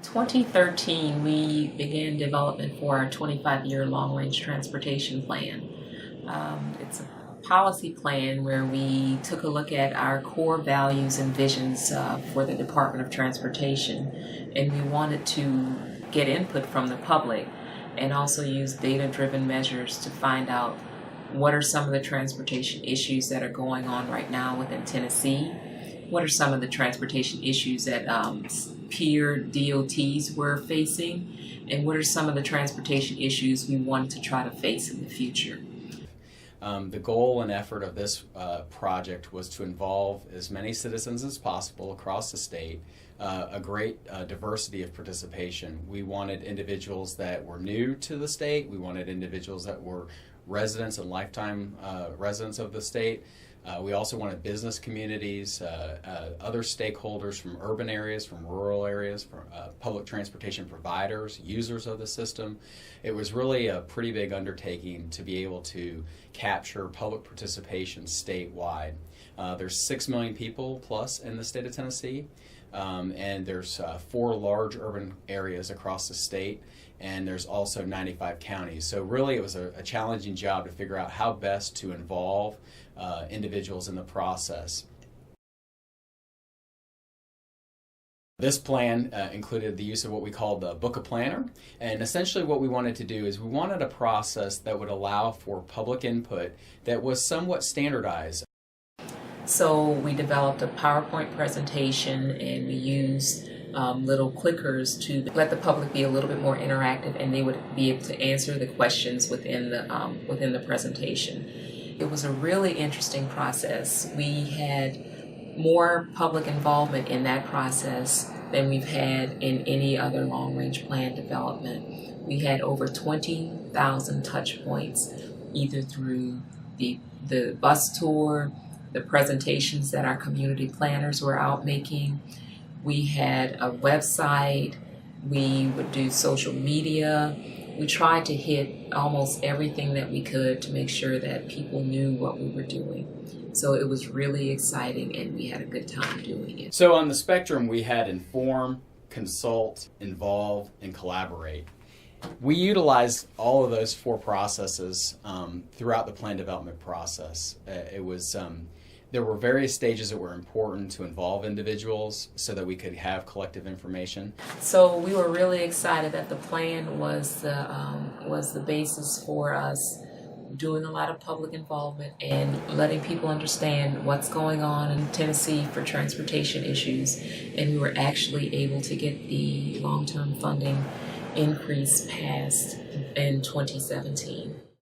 2013, we began development for our 25-year long-range transportation plan. It's a policy plan where we took a look at our core values and visions for the Department of Transportation, and we wanted to get input from the public and also use data-driven measures to find out what are some of the transportation issues that are going on right now within Tennessee. What are some of the transportation issues that peer DOTs were facing, and what are some of the transportation issues we want to try to face in the future? The goal and effort of this project was to involve as many citizens as possible across the state, a great diversity of participation. We wanted individuals that were new to the state, we wanted individuals that were residents and lifetime residents of the state. We also wanted business communities, other stakeholders from urban areas, from rural areas, from public transportation providers, users of the system. It was really a pretty big undertaking to be able to capture public participation statewide. There's 6 million people plus in the state of Tennessee, and there's 4 large urban areas across the state, and there's also 95 counties. So really it was a challenging job to figure out how best to involve individuals in the process. This plan included the use of what we call the Book a Planner, and essentially what we wanted to do is we wanted a process that would allow for public input that was somewhat standardized. So we developed a PowerPoint presentation, and we used little clickers to let the public be a little bit more interactive, and they would be able to answer the questions within the presentation. It was a really interesting process. We had more public involvement in that process than we've had in any other long-range plan development. We had over 20,000 touch points, either through the bus tour, the presentations that our community planners were out making. We had a website, we would do social media. We tried to hit almost everything that we could to make sure that people knew what we were doing. So it was really exciting, and we had a good time doing it. So on the spectrum, we had inform, consult, involve, and collaborate. We utilized all of those 4 processes throughout the plan development process. There were various stages that were important to involve individuals so that we could have collective information. So we were really excited that the plan was the basis for us doing a lot of public involvement and letting people understand what's going on in Tennessee for transportation issues. And we were actually able to get the long-term funding increase passed in 2017.